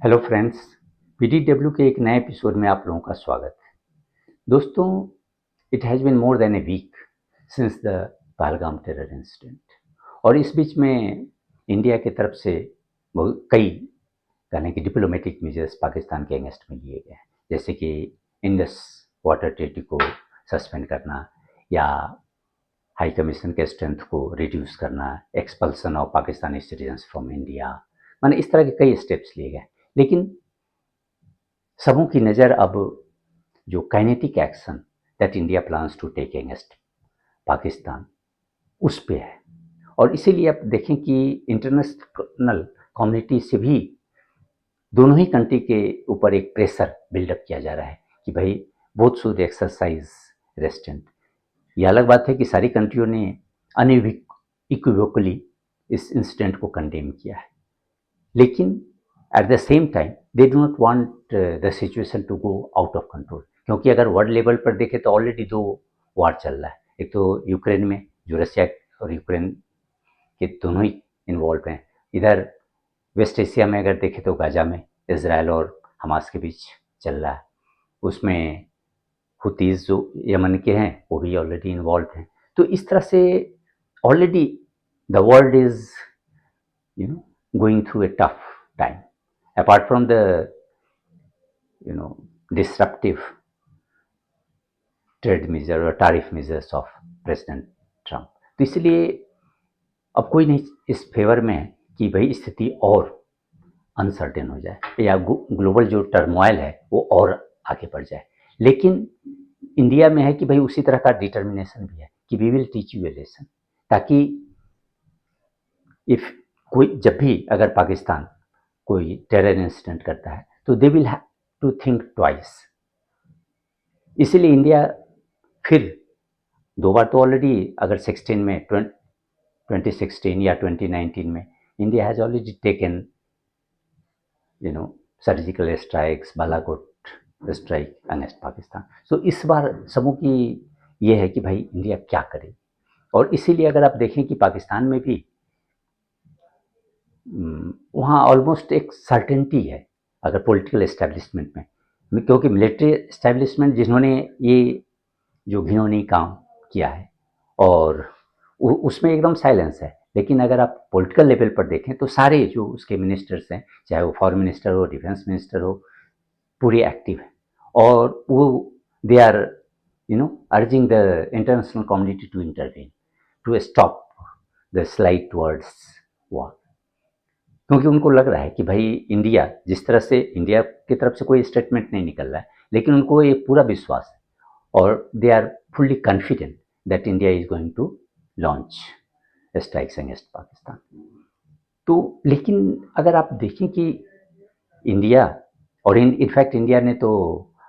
Hello friends, PDW के एक नए एपिसोड में आप लोगों का स्वागत है। दोस्तों, it has been more than a week since the Pahalgam terror incident और इस बीच में इंडिया की तरफ से बहुत कई कहने की डिप्लोमेटिक मेजर्स पाकिस्तान के अगेंस्ट में लिए गए हैं, जैसे कि इंडस वाटर ट्रीटी को सस्पेंड करना या हाई कमीशन के स्ट्रेंथ को रिड्यूस करना, expulsion of Pakistani citizens from India, माने इस तरह के कई स्टेप्स लिए गए। लेकिन सबों की नज़र अब जो kinetic action that India plans to take against Pakistan उस पे है। और इसीलिए आप देखें कि इंटरनेशनल कम्युनिटी से भी दोनों ही कंट्री के ऊपर एक प्रेशर बिल्डअप किया जा रहा है कि भाई बोथ शुड एक्सरसाइज रेस्ट्रेंट। ये अलग बात है कि सारी कंट्रियों ने अनइक्विवोकली इस इंसिडेंट को कंडेम किया है, लेकिन at the same time they do not want the situation to go out of control, क्योंकि अगर वर्ल्ड लेवल पर देखें तो ऑलरेडी दो वार चल रहा है। एक तो यूक्रेन में, जो रशिया और यूक्रेन के दोनों ही इन्वॉल्व हैं। इधर वेस्ट एशिया में अगर देखें तो गाजा में इजराइल और हमास के बीच चल रहा है, उसमें हुतीज जो यमन के हैं वो भी ऑलरेडी इन्वॉल्व हैं। तो इस तरह से already the world is going through a tough time, apart from the disruptive trade measure or tariff measures of President Trump। तो इसलिए अब कोई नहीं इस फेवर में है कि भाई स्थिति और अनसर्टेन हो जाए या ग्लोबल जो टर्मोइल है वो और आगे बढ़ जाए। लेकिन इंडिया में है कि भाई उसी तरह का डिटर्मिनेशन भी है कि we will teach you a lesson, ताकि इफ कोई जब भी अगर पाकिस्तान कोई टेरर इंसिडेंट करता है तो they will have to think twice. इसीलिए इंडिया फिर दो बार तो ऑलरेडी, अगर 16 में 2016 या 2019 में India has already taken surgical strikes, Balakot strike against Pakistan. So इस बार सबों की ये है कि भाई इंडिया क्या करे। और इसीलिए अगर आप देखें कि पाकिस्तान में भी वहाँ ऑलमोस्ट एक सर्टेनिटी है अगर पॉलिटिकल एस्टेब्लिशमेंट में, क्योंकि मिलिट्री एस्टेब्लिशमेंट जिन्होंने ये जो घिनौनी काम किया है और उसमें एकदम साइलेंस है। लेकिन अगर आप पॉलिटिकल लेवल पर देखें तो सारे जो उसके मिनिस्टर्स हैं, चाहे वो फॉरेन मिनिस्टर हो, डिफेंस मिनिस्टर हो, पूरे एक्टिव हैं और वो they are urging the international community to intervene to stop the slide towards war, क्योंकि उनको लग रहा है कि भाई इंडिया जिस तरह से, इंडिया की तरफ से कोई स्टेटमेंट नहीं निकल रहा है, लेकिन उनको ये पूरा विश्वास है और they are fully confident that India is going to launch strikes against Pakistan. तो लेकिन अगर आप देखें कि इंडिया और इनफैक्ट इंडिया ने तो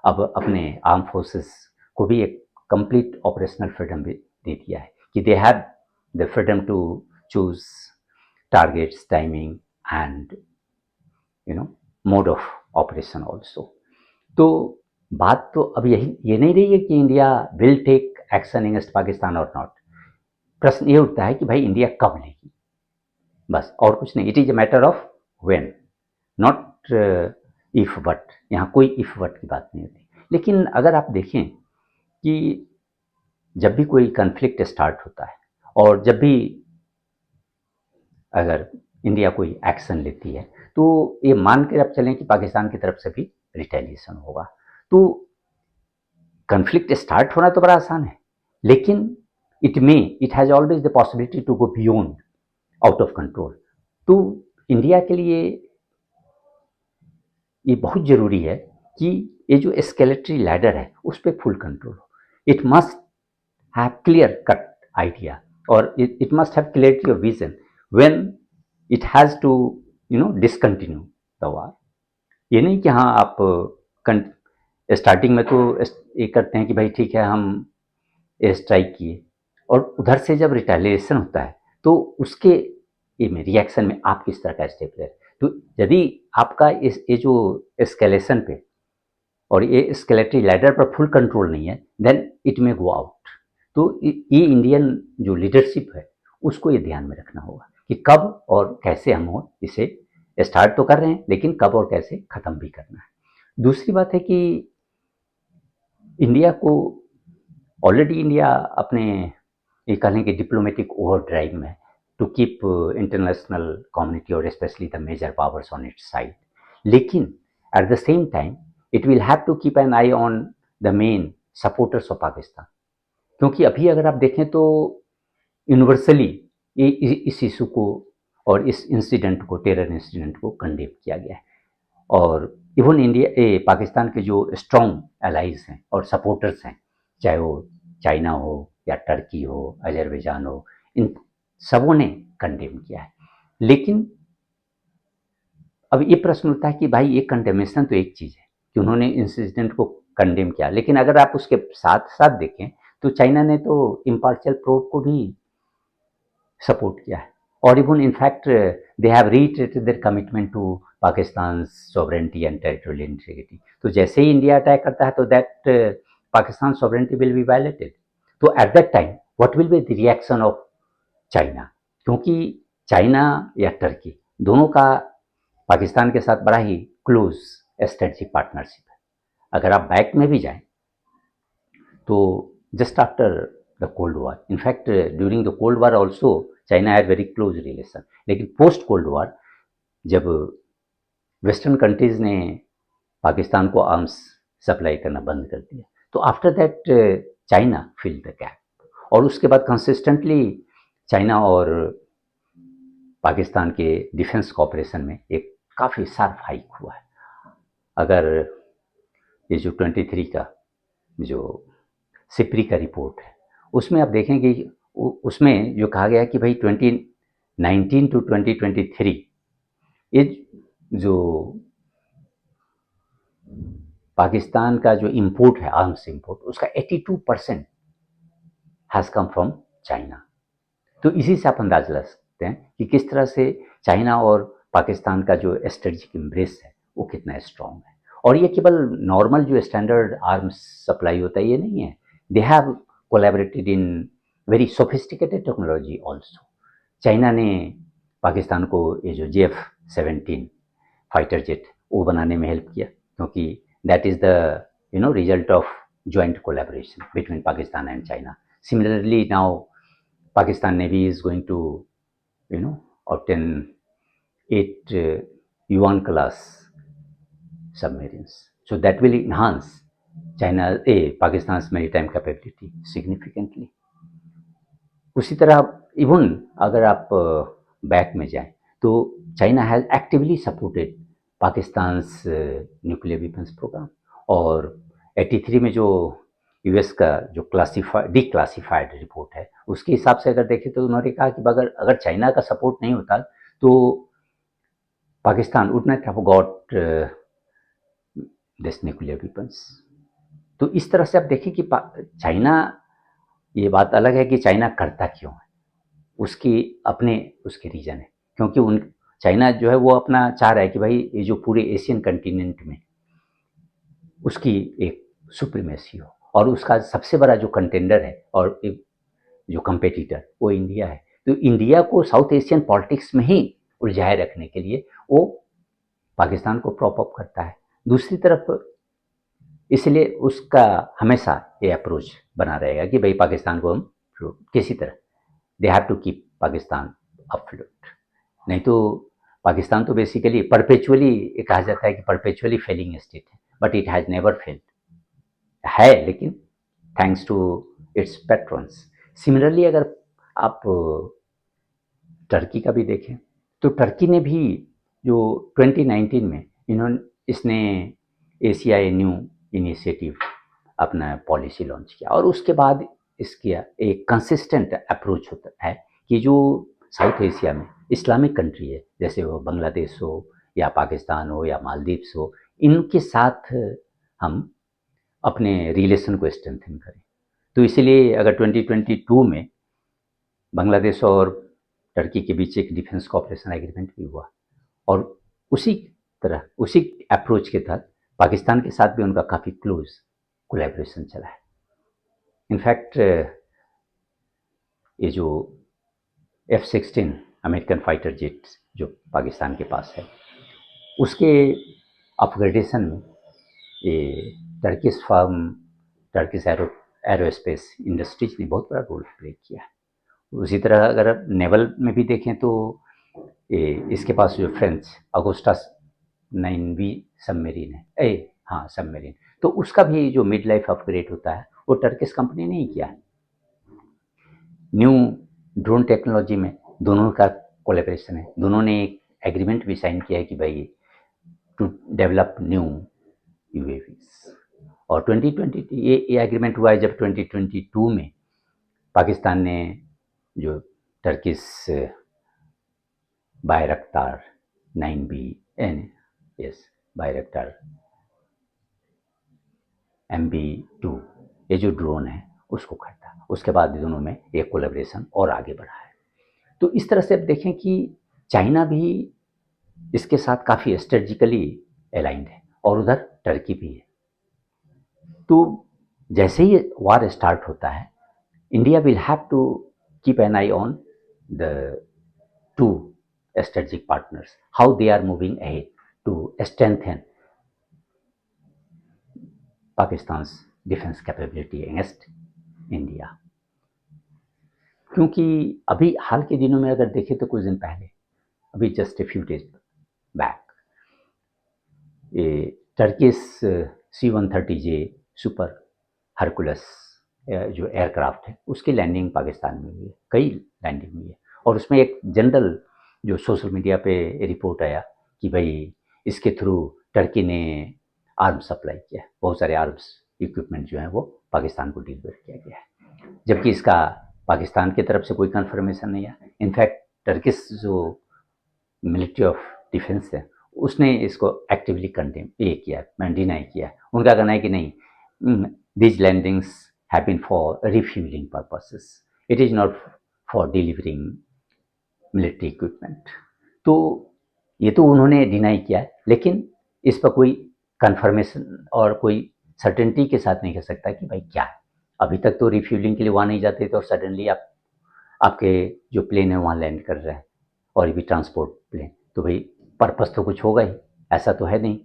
अब अपने आर्म फोर्सेस को भी एक कंप्लीट ऑपरेशनल फ्रीडम भी दे दिया है कि they have the freedom to choose targets, timing and mode of operation also. तो बात तो अब ये नहीं रही है कि India will take action against Pakistan और नॉट। प्रश्न ये उठता है कि भाई इंडिया कब लेगी, बस और कुछ नहीं। It is a matter of when, not if but. यहाँ कोई इफ बट की बात नहीं होती। लेकिन अगर आप देखें कि जब भी कोई कन्फ्लिक्ट स्टार्ट होता है और जब भी अगर इंडिया कोई एक्शन लेती है तो ये मान के अब चलें कि पाकिस्तान की तरफ से भी रिटेलिएशन होगा। तो कन्फ्लिक्ट स्टार्ट होना तो बड़ा आसान है, लेकिन it has always the possibility to go beyond out of control. तो इंडिया के लिए ये बहुत ज़रूरी है कि ये जो एस्केलेटरी लैडर है उस पर फुल कंट्रोल हो। It must have clear cut idea और it must have clarity of vision when it has to discontinue the war. ये नहीं कि हाँ आप स्टार्टिंग में तो ये करते हैं कि भाई ठीक है हम एयर स्ट्राइक किए और उधर से जब रिटेलिएशन होता है तो उसके ये रिएक्शन में आप किस तरह का स्टेप ले। तो यदि आपका ये जो एस्केलेशन पे और ये एस्केलेटरी लैडर पर फुल कंट्रोल नहीं है, then it may go out. तो ये इंडियन जो लीडरशिप है उसको ये ध्यान में रखना होगा कि कब और कैसे हम इसे स्टार्ट तो कर रहे हैं, लेकिन कब और कैसे ख़त्म भी करना है। दूसरी बात है कि इंडिया को ऑलरेडी इंडिया अपने ये कह लें कि डिप्लोमेटिक ओवर ड्राइव में टू कीप इंटरनेशनल कम्युनिटी और especially the major powers on its side, लेकिन at the same time it will have to keep an eye on the main supporters of Pakistan, क्योंकि अभी अगर आप देखें तो यूनिवर्सली ये इस इशू को और इस इंसिडेंट को, टेरर इंसिडेंट को कंडेम किया गया है। और इवन पाकिस्तान के जो स्ट्रॉन्ग एलाइज हैं और सपोर्टर्स हैं, चाहे वो चाइना हो या टर्की हो, अजरबैजान हो, इन सबों ने कंडेम किया है। लेकिन अब ये प्रश्न उठता है कि भाई ये कंडेमेशन तो एक चीज़ है कि उन्होंने इंसिडेंट को कंडेम किया, लेकिन अगर आप उसके साथ साथ देखें तो चाइना ने तो इम्पार्शियल प्रोब को भी सपोर्ट किया है, और even in fact they have reiterated their commitment to Pakistan sovereignty and territorial integrity. तो जैसे ही इंडिया अटैक करता है तो that Pakistan sovereignty will be violated. तो at that time what will be the reaction of China, क्योंकि चाइना या टर्की दोनों का पाकिस्तान के साथ बड़ा ही क्लोज स्ट्रेटजिक पार्टनरशिप है। अगर आप बैक में भी जाएं तो just after the Cold War, in fact during the Cold War also China had very close relation, लेकिन पोस्ट कोल्ड वॉर जब वेस्टर्न कंट्रीज ने पाकिस्तान को आर्म्स सप्लाई करना बंद कर दिया तो after that China fill the gap, और उसके बाद कंसिस्टेंटली चाइना और पाकिस्तान के डिफेंस कॉपरेशन में एक काफ़ी शार्प हाइक हुआ है। अगर ये जो 23 का जो सिप्री का रिपोर्ट है उसमें आप देखेंगे कि उसमें जो कहा गया कि भाई 2019 टू 2023 ये जो पाकिस्तान का जो इंपोर्ट है, आर्म्स इंपोर्ट, उसका 82% हैज़ कम फ्रॉम चाइना। तो इसी से आप अंदाज लगा सकते हैं कि किस तरह से चाइना और पाकिस्तान का जो स्ट्रेटजिक एम्ब्रेस है वो कितना स्ट्रॉन्ग है। और ये केवल नॉर्मल जो स्टैंडर्ड आर्म्स सप्लाई होता है ये नहीं है, they have collaborated in very sophisticated technology also. China ने पाकिस्तान को ये जो JF-17 फाइटर जेट वो बनाने में हेल्प किया, क्योंकि that is the result of joint collaboration between Pakistan and China. Similarly, now Pakistan Navy is going to, obtain 8 Yuan class submarines. So that will enhance Pakistan's maritime capability significantly. उसी तरह even अगर आप back में जाएं तो China has actively supported Pakistan nuclear weapons programme, और 83 में जो यूएस का जो डिक्लासिफाइड रिपोर्ट है उसके हिसाब से अगर देखें तो उन्होंने कहा कि अगर चाइना का सपोर्ट नहीं होता तो Pakistan would not have got this nuclear weapons. तो इस तरह से आप देखें कि चाइना, ये बात अलग है कि चाइना करता क्यों है, उसके रीजन है, क्योंकि चाइना जो है वो अपना चाह रहा है कि भाई ये जो पूरे एशियन कंटिनेंट में उसकी एक सुप्रीमेसी हो, और उसका सबसे बड़ा जो कंटेंडर है और एक जो कंपेटिटर वो इंडिया है। तो इंडिया को साउथ एशियन पॉलिटिक्स में ही उलझाए रखने के लिए वो पाकिस्तान को प्रॉप अप करता है। दूसरी तरफ इसलिए उसका हमेशा ये अप्रोच बना रहेगा कि भाई पाकिस्तान को हम किसी तरह they have to keep Pakistan afloat, नहीं तो पाकिस्तान तो बेसिकली परपेचुअली कहा जाता है कि परपेचुअली फेलिंग स्टेट है, but it has never failed है, लेकिन थैंक्स टू इट्स पेट्रॉन्स। सिमिलरली अगर आप टर्की का भी देखें तो टर्की ने भी जो 2019 में इसने एशियाई न्यू इनिशिएटिव अपना पॉलिसी लॉन्च किया, और उसके बाद इसका एक कंसिस्टेंट अप्रोच होता है कि जो साउथ एशिया में इस्लामिक कंट्री है, जैसे वो बांग्लादेश हो या पाकिस्तान हो या मालदीव्स हो, इनके साथ हम अपने रिलेशन को स्ट्रेंथन करें। तो इसलिए अगर 2022 में बांग्लादेश और टर्की के बीच एक डिफेंस कॉपरेशन एग्रीमेंट भी हुआ, और उसी तरह उसी अप्रोच के तहत पाकिस्तान के साथ भी उनका काफ़ी क्लोज कोलैबोरेशन चला है। इनफैक्ट ये जो F-16 अमेरिकन फाइटर जेट जो पाकिस्तान के पास है उसके अपग्रेडेशन में ये Turkish firm, Turkish aerospace industries ने बहुत बड़ा रोल प्ले किया है। उसी तरह अगर आप नेवल में भी देखें तो ये इसके पास जो फ्रेंच अगोस्टा 9B सबमरीन है, हाँ सबमरीन, तो उसका भी जो मिड लाइफ अपग्रेड होता है वो टर्किश कंपनी ने ही किया है। न्यू ड्रोन टेक्नोलॉजी में दोनों का कोलेब्रेशन है, दोनों ने एक एग्रीमेंट भी साइन किया है कि भाई टू डेवलप न्यू यूएवीज। और 2020 ये एग्रीमेंट हुआ है जब 2022 में पाकिस्तान ने जो टर्किश बायरक्तार 9B यस बायरक्तार MB2 ये जो ड्रोन है उसको खरीदा, उसके बाद दोनों में एक कोलेब्रेशन और आगे बढ़ा है। तो इस तरह से अब देखें कि चाइना भी इसके साथ काफ़ी स्ट्रेटजिकली अलाइंड है और उधर टर्की भी है। तो जैसे ही वार स्टार्ट होता है, India will have to keep an eye on the two strategic partners, how they are moving ahead to strengthen Pakistan's defense capability against India। क्योंकि अभी हाल के दिनों में अगर देखें तो कुछ दिन पहले, अभी just a few days back, ये टर्किश C-130J सुपर हरकुलस जो एयरक्राफ्ट है उसकी लैंडिंग पाकिस्तान में हुई है, कई लैंडिंग हुई है। और उसमें एक जनरल जो सोशल मीडिया पे रिपोर्ट आया कि भाई इसके थ्रू टर्की ने आर्म्स सप्लाई किया, बहुत सारे आर्म्स इक्विपमेंट जो है वो पाकिस्तान को डिलीवर किया गया है, जबकि इसका पाकिस्तान की तरफ से कोई कंफर्मेशन नहीं है। इनफैक्ट टर्किश जो मिलिट्री ऑफ डिफेंस है उसने इसको एक्टिवली कंडेम ये किया, डिनाई किया। उनका कहना है कि नहीं, these landings have been for refueling purposes, it is not for delivering military equipment। तो ये तो उन्होंने डिनाई किया है, लेकिन इस पर कोई कंफर्मेशन और कोई सर्टेनिटी के साथ नहीं कह सकता कि भाई क्या है। अभी तक तो रिफ्यूलिंग के लिए वहाँ नहीं जाते थे और सडनली आपके जो प्लेन है वहाँ लैंड कर रहे हैं, और ये भी ट्रांसपोर्ट प्लेन, तो भाई पर्पस तो कुछ होगा ही, ऐसा तो है नहीं।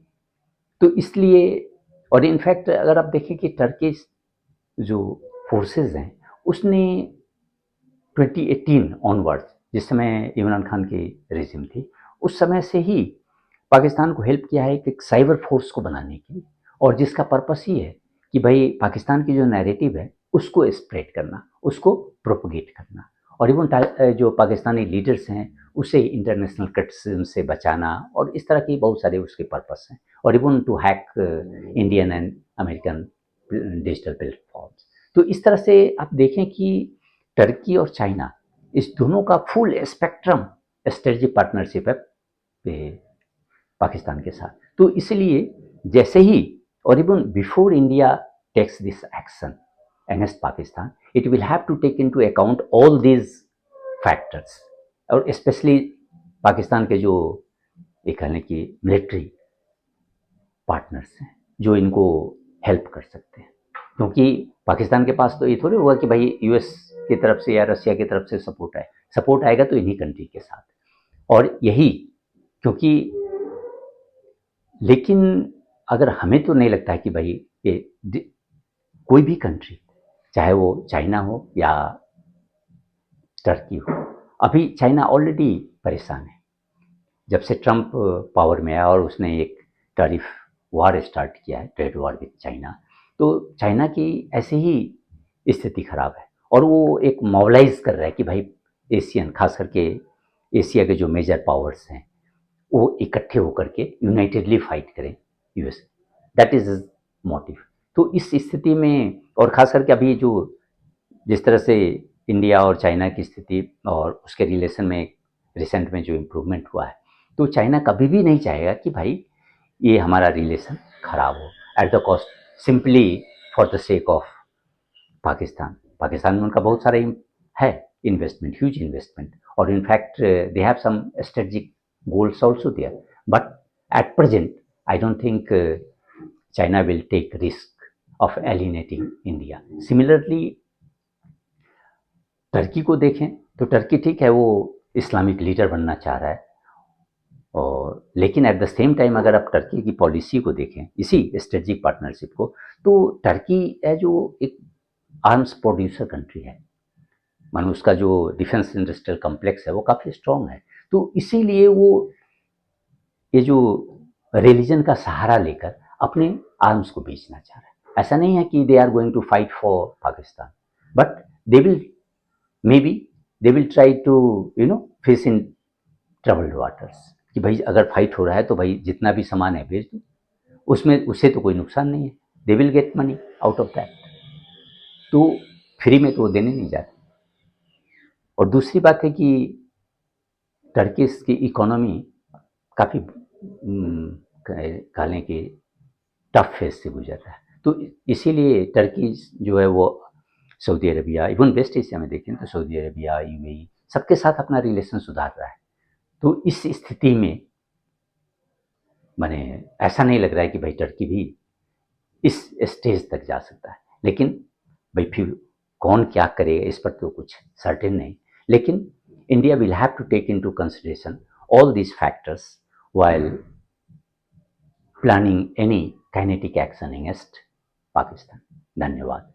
तो इसलिए, और इनफैक्ट अगर आप देखें कि टर्की जो फोर्सेस हैं उसने 2018 ऑनवर्ड्स, जिस समय इमरान खान की रेजिम थी, उस समय से ही पाकिस्तान को हेल्प किया है कि एक साइबर फोर्स को बनाने के लिए, और जिसका पर्पस ही है कि भाई पाकिस्तान की जो नैरेटिव है उसको स्प्रेड करना, उसको प्रोपोगेट करना, और इवन जो पाकिस्तानी लीडर्स हैं उसे इंटरनेशनल क्रिटिसिज्म से बचाना, और इस तरह की बहुत सारे उसके पर्पस हैं, और even to hack Indian and American digital platforms. तो इस तरह से आप देखें कि टर्की और चाइना इस दोनों का फुल स्पेक्ट्रम स्ट्रेटजिक पार्टनरशिप है पाकिस्तान के साथ। तो इसलिए जैसे ही, और even before India takes this action against Pakistan, it will have to take into account all these factors, और स्पेशली पाकिस्तान के जो एक कहने की मिलिट्री पार्टनर्स हैं जो इनको हेल्प कर सकते हैं, क्योंकि पाकिस्तान के पास तो ये थोड़ी होगा कि भाई यूएस की तरफ से या रशिया की तरफ से सपोर्ट आएगा तो इन्हीं कंट्री के साथ। और यही क्योंकि, लेकिन अगर हमें तो नहीं लगता है कि भाई ये कोई भी कंट्री, चाहे वो चाइना हो या टर्की हो, अभी चाइना ऑलरेडी परेशान है। जब से ट्रंप पावर में आया और उसने एक टैरिफ वार स्टार्ट किया है, ट्रेड वार विद चाइना, तो चाइना की ऐसे ही स्थिति खराब है, और वो एक मोबिलाइज कर रहा है कि भाई एशियन, खास करके एशिया के जो मेजर पावर्स हैं वो इकट्ठे होकर के यूनाइटेडली फाइट करें यूएस, दैट इज मोटिव। तो इस स्थिति में, और खास करके अभी जो जिस तरह से इंडिया और चाइना की स्थिति और उसके रिलेशन में रिसेंट में जो इम्प्रूवमेंट हुआ है, तो चाइना कभी भी नहीं चाहेगा कि भाई ये हमारा रिलेशन खराब हो at the cost simply for the sake of Pakistan में उनका बहुत सारा है इन्वेस्टमेंट, ह्यूज इन्वेस्टमेंट, और in fact they have some strategic goals also there, but at present I don't think China will take risk of alienating India। Similarly Turkey को देखें तो Turkey ठीक है, वो इस्लामिक लीडर बनना चाह रहा है, और लेकिन एट द सेम टाइम अगर आप टर्की की पॉलिसी को देखें, इसी स्ट्रेटेजिक पार्टनरशिप को, तो टर्की है जो एक आर्म्स प्रोड्यूसर कंट्री है, मानो उसका जो डिफेंस इंडस्ट्रियल कॉम्प्लेक्स है वो काफ़ी स्ट्रांग है। तो इसीलिए वो ये जो रिलीजन का सहारा लेकर अपने आर्म्स को बेचना चाह रहा है। ऐसा नहीं है कि they are going to fight for Pakistan, but they will may be they will try to face in troubled waters, कि भाई अगर फाइट हो रहा है तो भाई जितना भी सामान है बेच दो, उसमें उससे तो कोई नुकसान नहीं है, they will get money out of that. तो फ्री में तो वो देने नहीं जाते। और दूसरी बात है कि टर्किश की इकोनॉमी काफ़ी कह लें कि टफ फेज से गुजर रहा है। तो इसीलिए टर्की जो है वो Saudi Arabia, even West Asia में देखें तो सऊदी अरबिया, यूएई सबके साथ अपना रिलेशन सुधार रहा है। तो इस स्थिति में मैंने ऐसा नहीं लग रहा है कि भाई टर्की भी इस स्टेज तक जा सकता है। लेकिन भाई फिर कौन क्या करेगा इस पर तो कुछ सर्टेन नहीं। लेकिन India will have to take into consideration all these factors while planning any kinetic action against Pakistan. धन्यवाद।